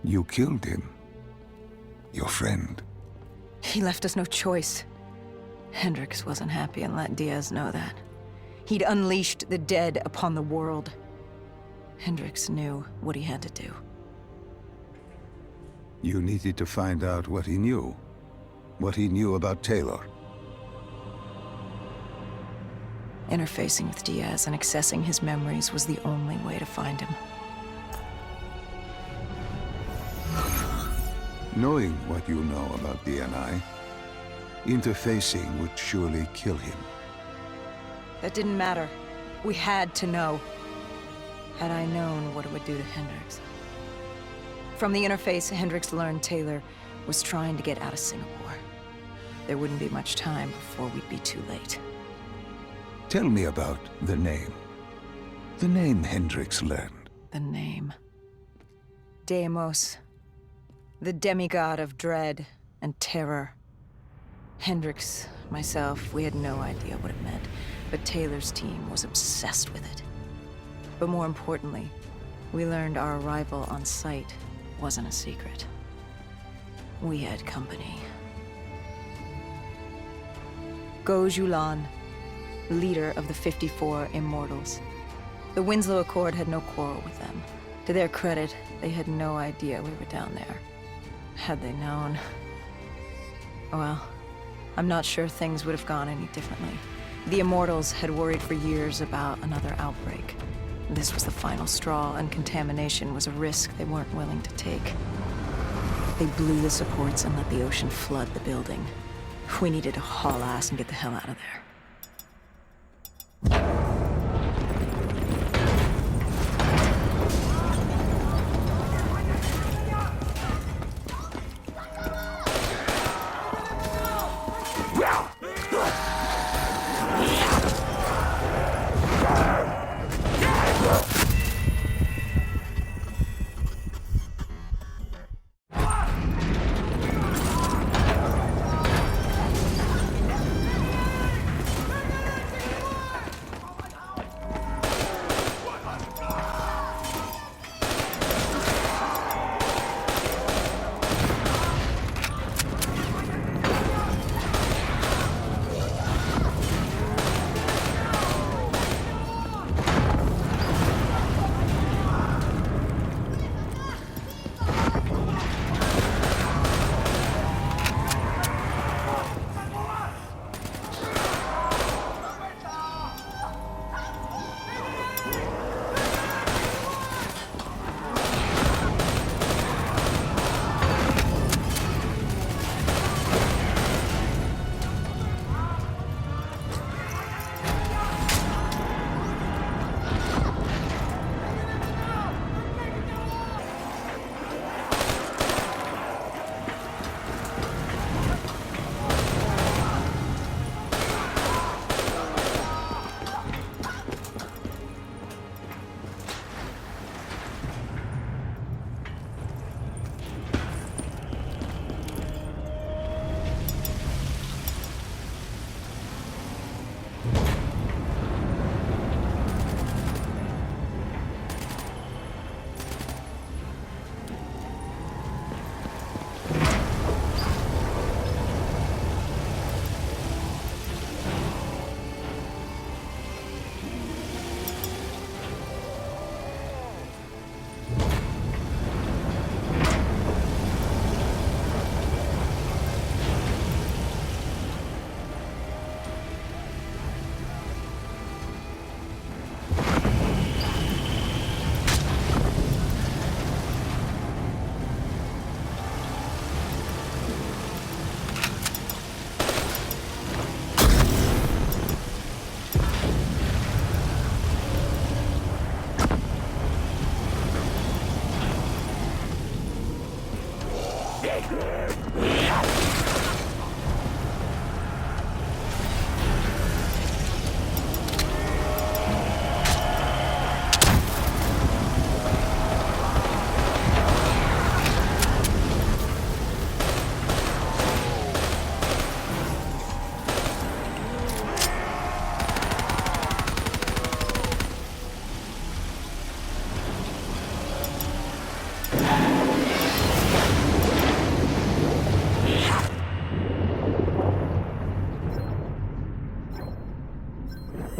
You killed him. Your friend. He left us no choice. Hendricks wasn't happy and let Diaz know that. He'd unleashed the dead upon the world. Hendricks knew what he had to do. You needed to find out what he knew. What he knew about Taylor. Interfacing with Diaz and accessing his memories was the only way to find him. Knowing what you know about DNI, interfacing would surely kill him. That didn't matter. We had to know. Had I known what it would do to Hendricks. From the interface, Hendricks learned Taylor was trying to get out of Singapore. There wouldn't be much time before we'd be too late. Tell me about the name. The name Hendricks learned. The name. Deimos. The demigod of dread and terror. Hendricks, myself, we had no idea what it meant, but Taylor's team was obsessed with it. But more importantly, we learned our arrival on site wasn't a secret. We had company. Go Julan, leader of the 54 Immortals. The Winslow Accord had no quarrel with them. To their credit, they had no idea we were down there. Had they known... well, I'm not sure things would have gone any differently. The Immortals had worried for years about another outbreak. This was the final straw, and contamination was a risk they weren't willing to take. They blew the supports and let the ocean flood the building. We needed to haul ass and get the hell out of there.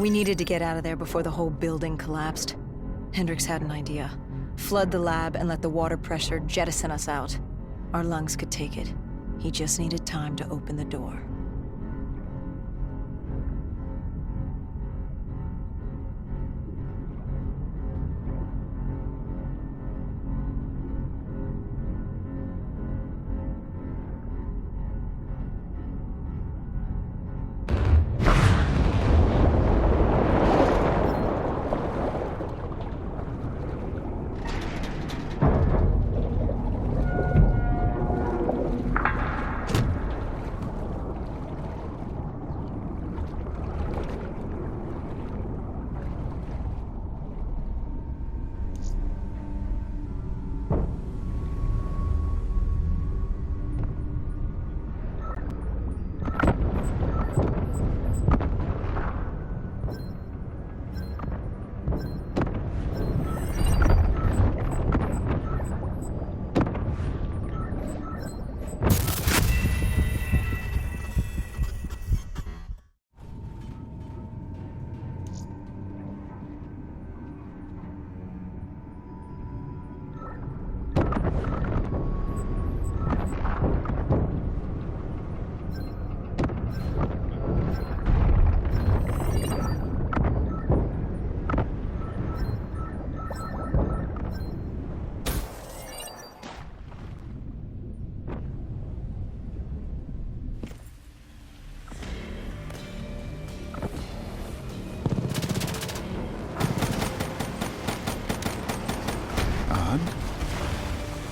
We needed to get out of there before the whole building collapsed. Hendricks had an idea. Flood the lab and let the water pressure jettison us out. Our lungs could take it. He just needed time to open the door.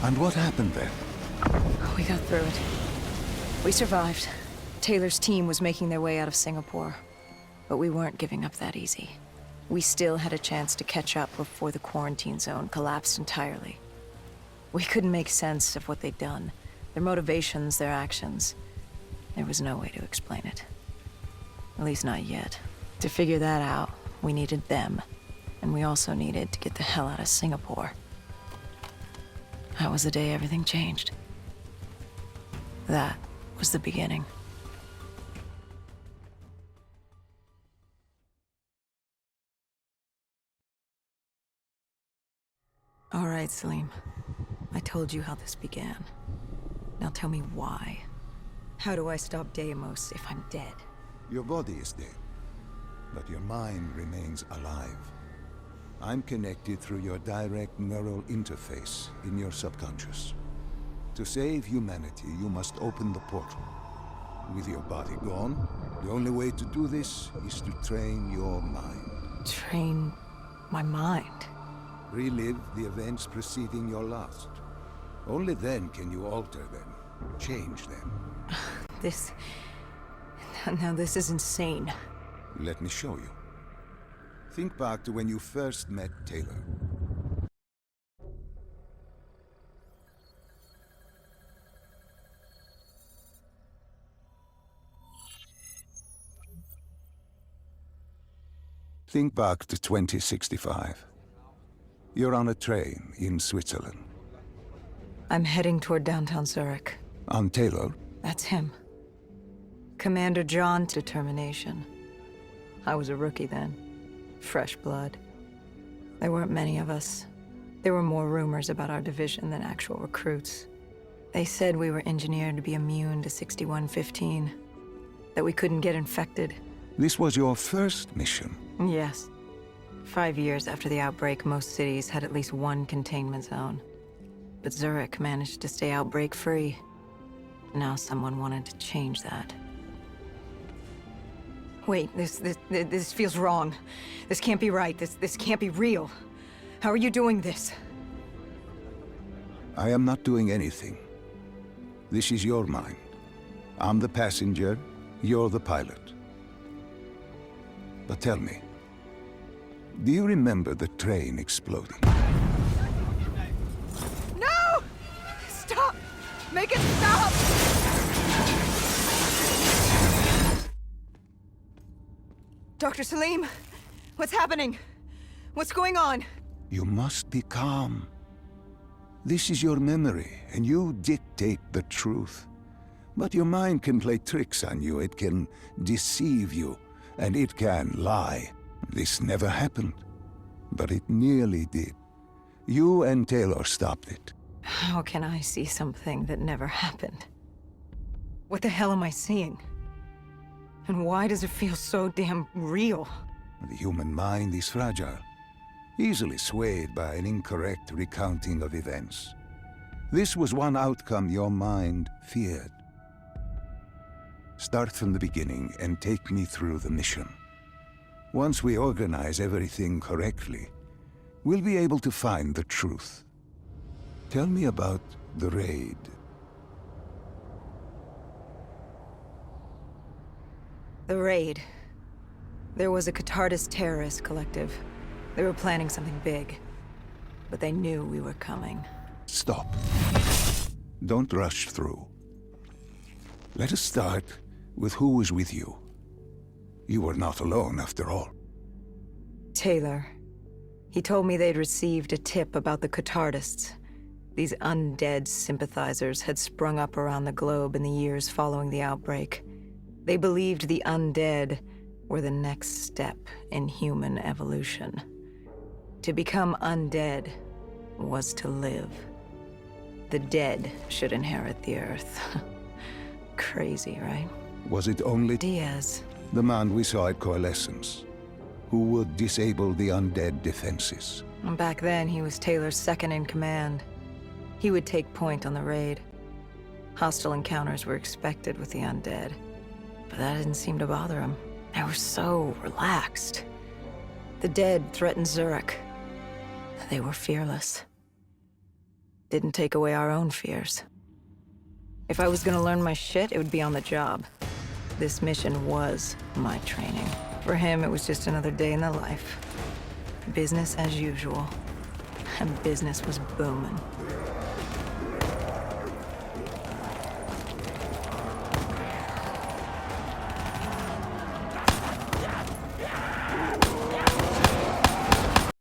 And what happened then? We got through it. We survived. Taylor's team was making their way out of Singapore. But we weren't giving up that easy. We still had a chance to catch up before the quarantine zone collapsed entirely. We couldn't make sense of what they'd done. Their motivations, their actions. There was no way to explain it. At least not yet. To figure that out, we needed them. And we also needed to get the hell out of Singapore. That was the day everything changed. That was the beginning. All right, Salim. I told you how this began. Now tell me why. How do I stop Deimos if I'm dead? Your body is dead, but your mind remains alive. I'm connected through your direct neural interface in your subconscious. To save humanity, you must open the portal. With your body gone, the only way to do this is to train your mind. Train my mind? Relive the events preceding your last. Only then can you alter them, change them. Now this is insane. Let me show you. Think back to when you first met Taylor. Think back to 2065. You're on a train in Switzerland. I'm heading toward downtown Zurich. On Taylor? That's him. Commander John's determination. I was a rookie then. Fresh blood. There weren't many of us. There were more rumors about our division than actual recruits. They said we were engineered to be immune to 6115. That we couldn't get infected. This was your first mission? Yes. 5 years after the outbreak, most cities had at least one containment zone. But Zurich managed to stay outbreak-free. Now someone wanted to change that. Wait, this feels wrong. This can't be right. This can't be real. How are you doing this? I am not doing anything. This is your mind. I'm the passenger, you're the pilot. But tell me, do you remember the train exploding? No! Stop! Make it stop! Dr. Salim, what's happening? What's going on? You must be calm. This is your memory, and you dictate the truth. But your mind can play tricks on you. It can deceive you, and it can lie. This never happened, but it nearly did. You and Taylor stopped it. How can I see something that never happened? What the hell am I seeing? And why does it feel so damn real? The human mind is fragile, easily swayed by an incorrect recounting of events. This was one outcome your mind feared. Start from the beginning and take me through the mission. Once we organize everything correctly, we'll be able to find the truth. Tell me about the raid. The raid. There was a Catardist terrorist collective. They were planning something big, but they knew we were coming. Stop. Don't rush through. Let us start with who was with you. You were not alone, after all. Taylor. He told me they'd received a tip about the Catardists. These undead sympathizers had sprung up around the globe in the years following the outbreak. They believed the undead were the next step in human evolution. To become undead was to live. The dead should inherit the Earth. Crazy, right? Was it only Diaz. the man we saw at Coalescence, who would disable the undead defenses? Back then, he was Taylor's second in command. He would take point on the raid. Hostile encounters were expected with the undead, but that didn't seem to bother him. They were so relaxed. The dead threatened Zurich. They were fearless. Didn't take away our own fears. If I was gonna learn my shit, it would be on the job. This mission was my training. For him, it was just another day in the life. Business as usual. And business was booming.